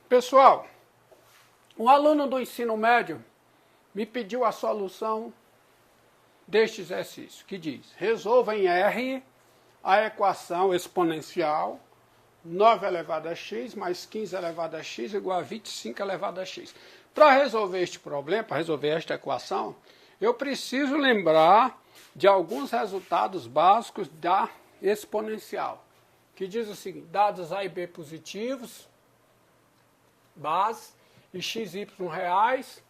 Pessoal, um aluno do ensino médio me pediu a solução deste exercício, que diz: resolva em R a equação exponencial 9 elevado a x mais 15 elevado a x igual a 25 elevado a x. Para resolver este problema, para resolver esta equação, eu preciso lembrar de alguns resultados básicos da exponencial, que diz o seguinte: dados A e B positivos, base, e x e y reais,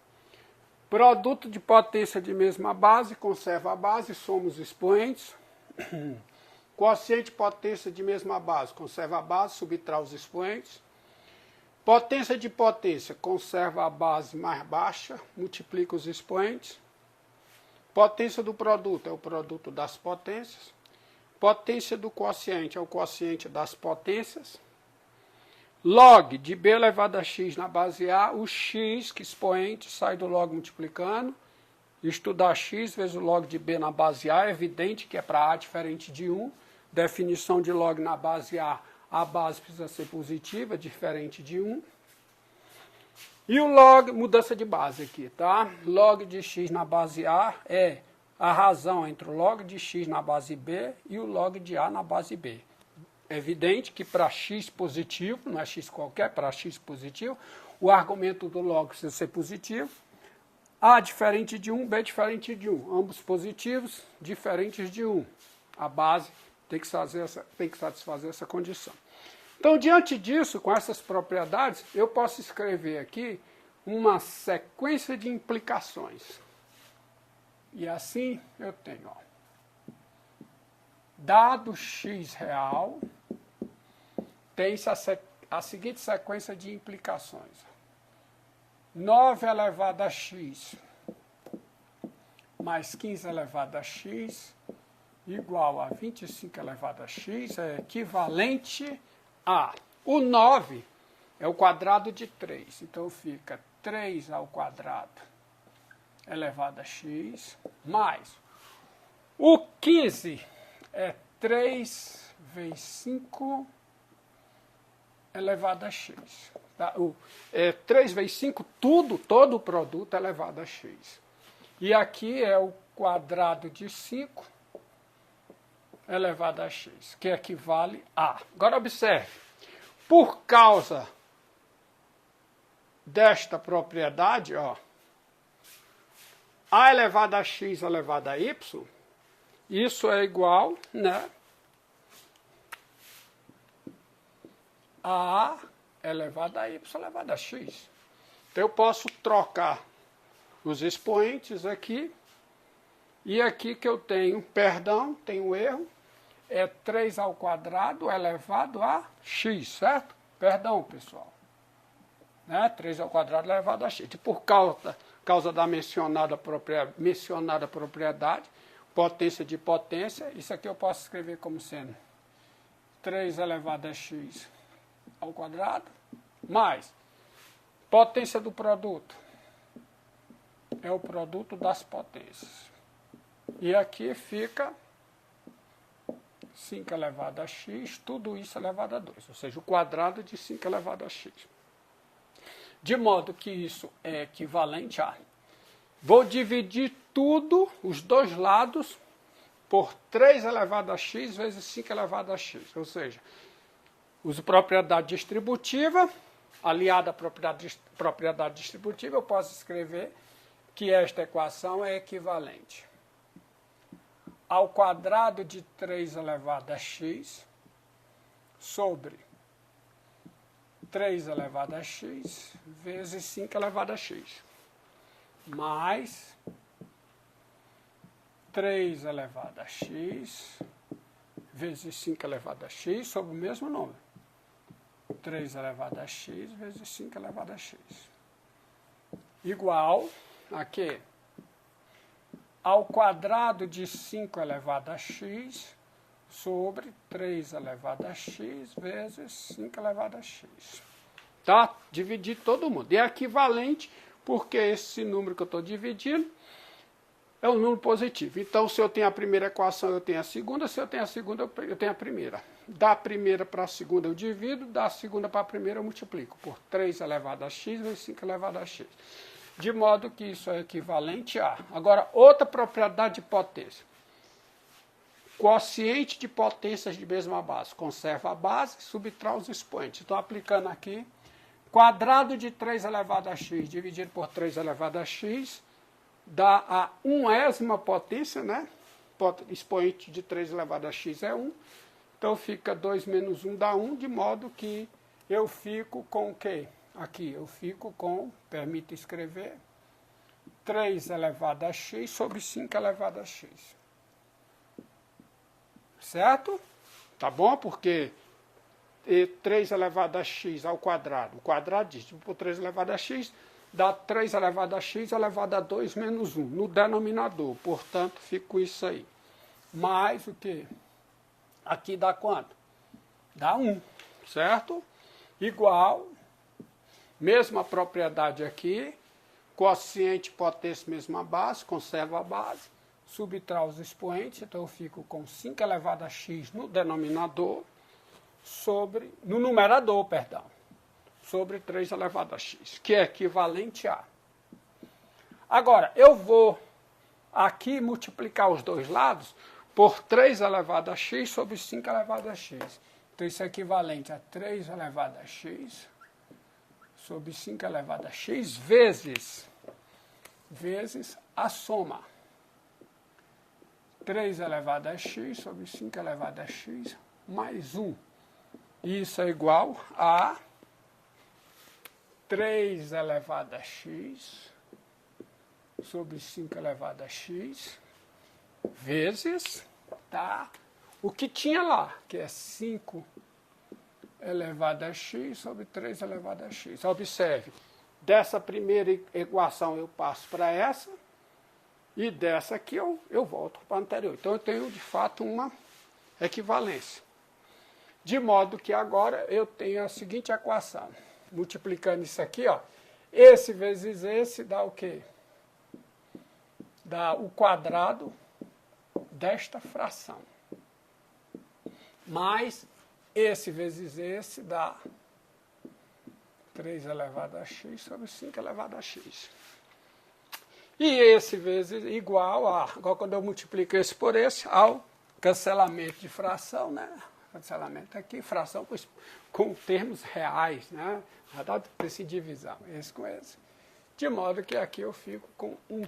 produto de potência de mesma base, conserva a base, somos expoentes, quociente de potência de mesma base, conserva a base, subtrai os expoentes, potência de potência, conserva a base mais baixa, multiplica os expoentes, potência do produto é o produto das potências, potência do quociente é o quociente das potências, log de b elevado a x na base A, o x, que expoente, sai do log multiplicando, estudar x vezes o log de b na base A, é evidente que é para A diferente de 1, definição de log na base A base precisa ser positiva, diferente de 1. E o log, mudança de base aqui, tá? Log de x na base A é a razão entre o log de x na base B e o log de A na base B. É evidente que para x positivo, não é x qualquer, para x positivo, o argumento do log precisa ser positivo. A diferente de 1, B diferente de 1. Ambos positivos, diferentes de 1. A base tem que satisfazer essa condição. Então, diante disso, com essas propriedades, eu posso escrever aqui uma sequência de implicações. E assim eu tenho, ó, dado x real, tem-se a seguinte sequência de implicações. 9 elevado a x mais 15 elevado a x igual a 25 elevado a x é equivalente a... O 9 é o quadrado de 3, então fica 3 ao quadrado elevado a x, mais o 15 é 3 vezes 5 elevado a x. Tá? 3 vezes 5, todo o produto elevado a x. E aqui é o quadrado de 5 elevado a x, que equivale a... Agora observe, por causa desta propriedade, ó, a elevado a x elevado a y, isso é igual, né, a elevado a y elevado a x. Então eu posso trocar os expoentes aqui, e aqui que eu tenho, tenho erro, é 3 ao quadrado elevado a x, certo? Perdão, pessoal. Né? 3 ao quadrado elevado a x. E por causa da mencionada propriedade, potência de potência, isso aqui eu posso escrever como sendo 3 elevado a x ao quadrado, mais potência do produto, é o produto das potências. E aqui fica 5 elevado a x, tudo isso elevado a 2, ou seja, o quadrado de 5 elevado a x. De modo que isso é equivalente a... Vou dividir tudo, os dois lados, por 3 elevado a x vezes 5 elevado a x. Ou seja, uso propriedade distributiva, aliada à propriedade distributiva, eu posso escrever que esta equação é equivalente ao quadrado de 3 elevado a x sobre 3 elevado a x vezes 5 elevado a x, mais 3 elevado a x vezes 5 elevado a x sobre o mesmo número. 3 elevado a x vezes 5 elevado a x. Igual a quê? Ao quadrado de 5 elevado a x sobre 3 elevado a x vezes 5 elevado a x. Tá? Dividir todo mundo. E é equivalente porque esse número que eu estou dividindo é um número positivo. Então, se eu tenho a primeira equação, eu tenho a segunda. Se eu tenho a segunda, eu tenho a primeira. Da primeira para a segunda eu divido, da segunda para a primeira eu multiplico por 3 elevado a x vezes 5 elevado a x. De modo que isso é equivalente a... Agora, outra propriedade de potência. Quociente de potências de mesma base. Conserva a base, subtrai os expoentes. Estou aplicando aqui. Quadrado de 3 elevado a x dividido por 3 elevado a x dá a 1ª potência, né? Expoente de 3 elevado a x é 1. Então fica 2 menos 1 dá 1, de modo que eu fico com o quê? Aqui eu fico com, permita escrever, 3 elevado a x sobre 5 elevado a x. Certo? Tá bom? Porque 3 elevado a x ao quadrado, o quadrado dividido por 3 elevado a x, dá 3 elevado a x elevado a 2 menos 1, no denominador. Portanto, fico isso aí. Mais o que? Aqui dá quanto? Dá 1, certo? Igual, mesma propriedade aqui, quociente, potência, mesma base, conserva a base, subtrai os expoentes, então eu fico com 5 elevado a x no denominador, no numerador, perdão, sobre 3 elevado a x, que é equivalente a. Agora, eu vou aqui multiplicar os dois lados por 3 elevado a x sobre 5 elevado a x. Então, isso é equivalente a 3 elevado a x sobre 5 elevado a x vezes a soma. 3 elevado a x sobre 5 elevado a x mais 1. Isso é igual a 3 elevado a x sobre 5 elevado a x vezes, tá, o que tinha lá, que é 5 elevado a x sobre 3 elevado a x. Observe, dessa primeira equação eu passo para essa, e dessa aqui eu volto para a anterior. Então eu tenho, de fato, uma equivalência. De modo que agora eu tenho a seguinte equação. Multiplicando isso aqui, ó, esse vezes esse dá o quê? Dá o quadrado desta fração. Mais esse vezes esse dá 3 elevado a x sobre 5 elevado a x. E esse vezes igual a, agora quando eu multiplico esse por esse, ao cancelamento de fração, né? Cancelamento aqui, fração com termos reais, né? Dado esse divisão, esse com esse. De modo que aqui eu fico com 1.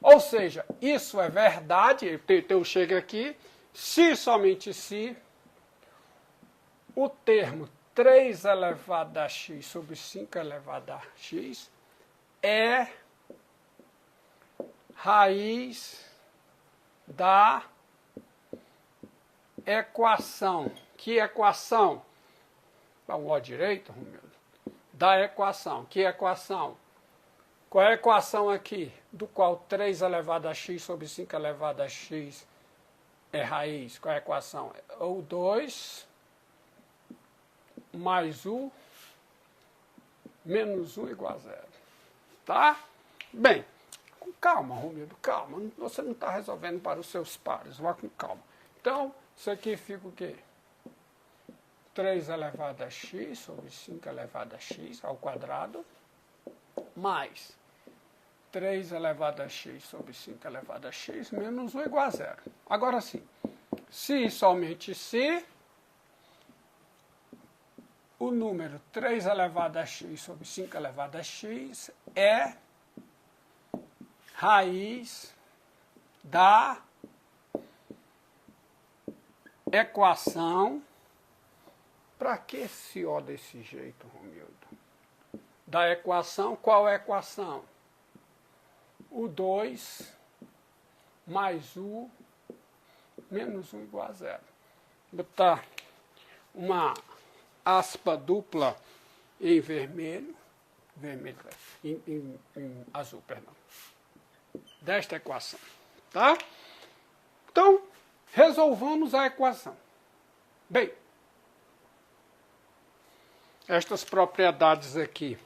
Ou seja, isso é verdade, eu chego aqui, se somente se o termo 3 elevado a x sobre 5 elevado a x é raiz da equação. Que equação? O ó direito, Romildo. Da equação. Que equação? Qual é a equação aqui? Do qual 3 elevado a x sobre 5 elevado a x é raiz. Qual é a equação? O 2 mais u menos 1 igual a 0. Tá? Bem, com calma, Romildo, calma. Você não está resolvendo para os seus pares. Vá com calma. Então, isso aqui fica o quê? 3 elevado a x sobre 5 elevado a x ao quadrado, mais 3 elevado a x sobre 5 elevado a x menos 1 igual a 0. Agora sim, se somente se o número 3 elevado a x sobre 5 elevado a x é raiz da equação. Para que esse ó desse jeito, Romildo? Da equação, qual é a equação? O 2 mais u menos 1 igual a 0. Vou botar uma aspa dupla em vermelho, em azul, perdão, desta equação, tá? Então, resolvamos a equação. Bem, estas propriedades aqui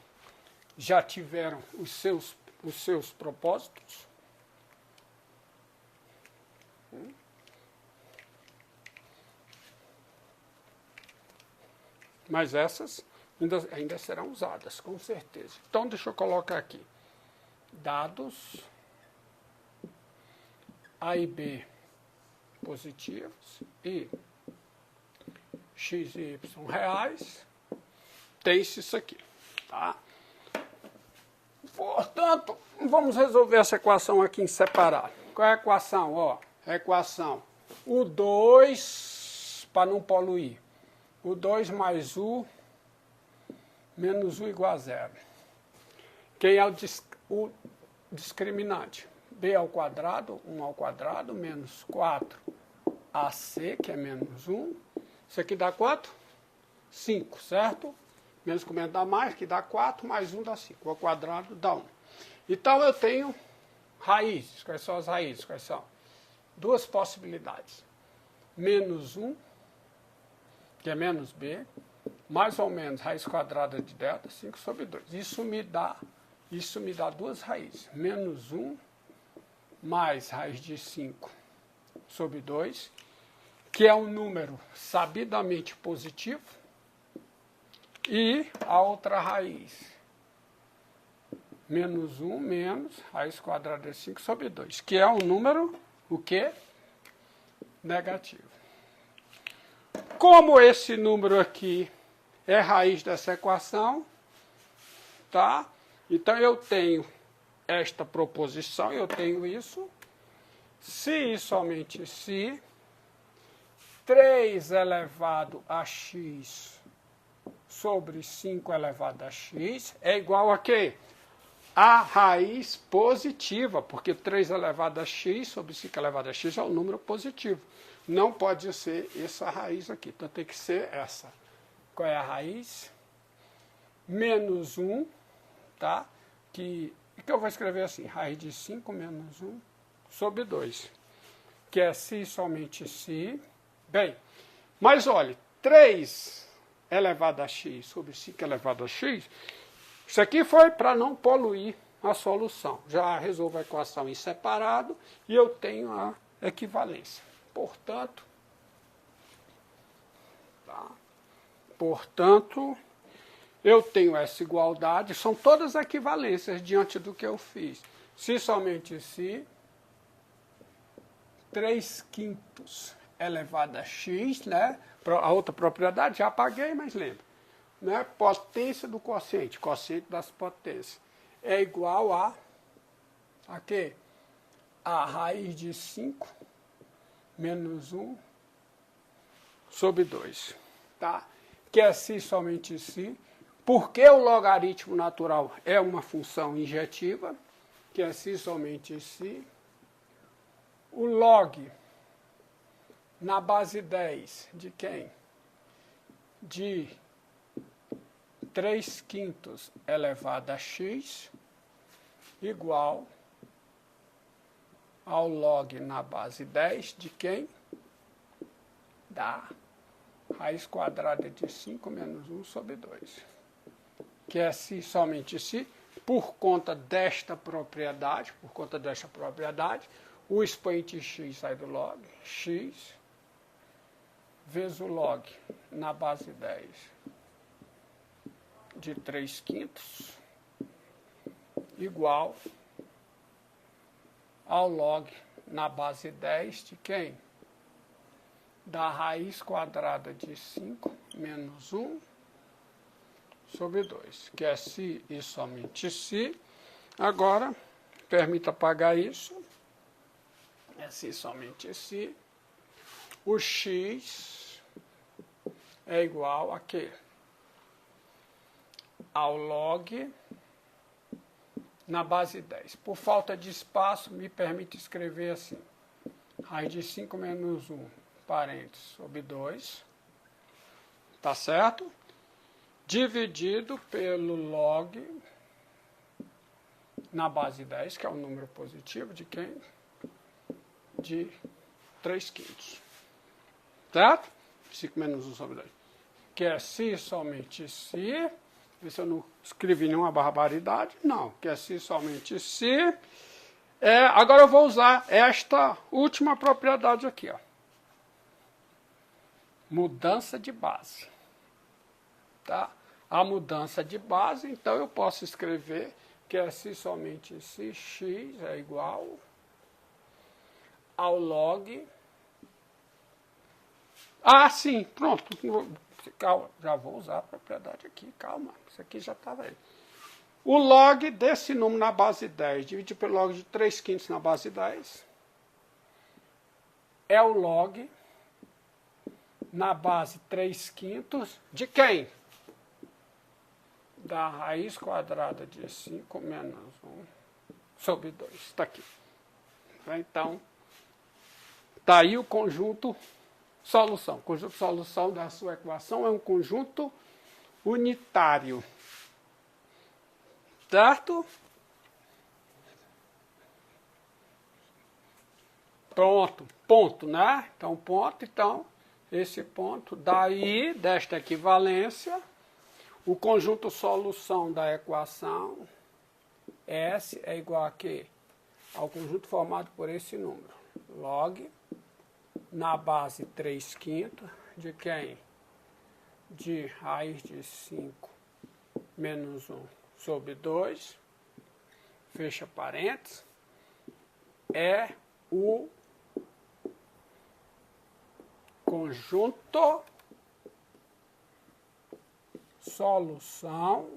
já tiveram os seus propósitos, Mas essas ainda serão usadas, com certeza. Então, deixa eu colocar aqui. Dados A e B positivos e x e y reais, tem-se isso aqui, tá? Portanto, vamos resolver essa equação aqui em separado. Qual é a equação? Ó, a equação, o 2, para não poluir, o 2 mais u menos u igual a zero. Quem é o discriminante? B ao quadrado, 1 ao quadrado, menos 4ac, que é menos 1. Isso aqui dá quanto? 5, certo? Menos comendo dá mais, que dá 4, mais 1 dá 5. Ao quadrado dá 1. Então, eu tenho raízes. Quais são as raízes? Quais são? Duas possibilidades. Menos 1, que é menos b, mais ou menos raiz quadrada de delta, 5 sobre 2. Isso me dá duas raízes. Menos 1 mais raiz de 5 sobre 2, que é um número sabidamente positivo, e a outra raiz, menos 1 menos raiz quadrada de 5 sobre 2, que é um número, o quê? Negativo. Como esse número aqui é raiz dessa equação, tá? Então, eu tenho esta proposição, eu tenho isso, se e somente se 3 elevado a x sobre 5 elevado a x é igual a quê? A raiz positiva, porque 3 elevado a x sobre 5 elevado a x é um número positivo. Não pode ser essa raiz aqui, então tem que ser essa. Qual é a raiz? Menos 1, tá? Que eu vou escrever assim, raiz de 5 menos 1 sobre 2, que é se somente se. Bem, mas olha, 3 elevado a x sobre 5 elevado a x, isso aqui foi para não poluir a solução. Já resolvo a equação em separado e eu tenho a equivalência. Portanto, eu tenho essa igualdade, são todas equivalências diante do que eu fiz. Se somente se, 3/5 elevado a x, né? A outra propriedade já apaguei, mas lembra. Né? Potência do quociente, quociente das potências, é igual a quê? A raiz de 5 menos 1 sobre 2. Tá? Que é se somente se. Porque o logaritmo natural é uma função injetiva, que é se somente se. O log na base 10 de quem? De 3/5 elevado a x igual ao log na base 10 de quem? Da raiz quadrada de 5 menos 1 sobre 2. Que é se somente se, por conta desta propriedade, o expoente x sai do log, x vezes o log na base 10 de 3/5 igual ao log na base 10 de quem? Da raiz quadrada de 5 menos 1 sobre 2, que é se e somente se. Agora, permita apagar isso. É se e somente se. O x é igual a quê? Ao log na base 10. Por falta de espaço, me permite escrever assim. Raiz de 5 menos 1, parênteses, sobre 2. Tá certo? Dividido pelo log na base 10, que é um número positivo, de quem? De 3/5. Certo? 5 menos 1 sobre 2. Que é se somente se. Vê se eu não escrevi nenhuma barbaridade. Não, que é se somente se. Agora eu vou usar esta última propriedade aqui. Ó. Mudança de base. tá? A mudança de base, então eu posso escrever que é se somente se x é igual ao log. Ah, sim, pronto. Calma, já vou usar a propriedade aqui, calma, isso aqui já estava aí. O log desse número na base 10, dividido pelo log de 3/5 na base 10, é o log na base 3/5 de quem? Da raiz quadrada de 5 menos 1 sobre 2. Está aqui. Então, está aí o conjunto solução. O conjunto solução da sua equação é um conjunto unitário. Certo? Pronto. Ponto, né? Então, ponto. Então, esse ponto. Daí, desta equivalência, o conjunto solução da equação S é igual a quê? Ao conjunto formado por esse número. Log na base 3/5 de quem? De raiz de 5 menos 1 sobre 2, fecha parênteses, é o conjunto solução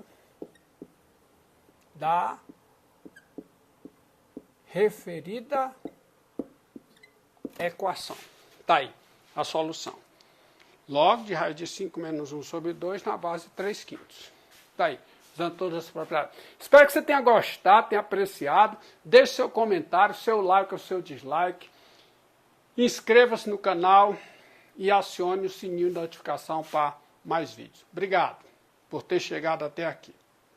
da referida equação. Está aí a solução. Log de raiz de 5 menos 1 sobre 2 na base 3/5. Está aí, usando todas as propriedades. Espero que você tenha gostado, tenha apreciado. Deixe seu comentário, seu like ou seu dislike. Inscreva-se no canal e acione o sininho de notificação para mais vídeos. Obrigado por ter chegado até aqui.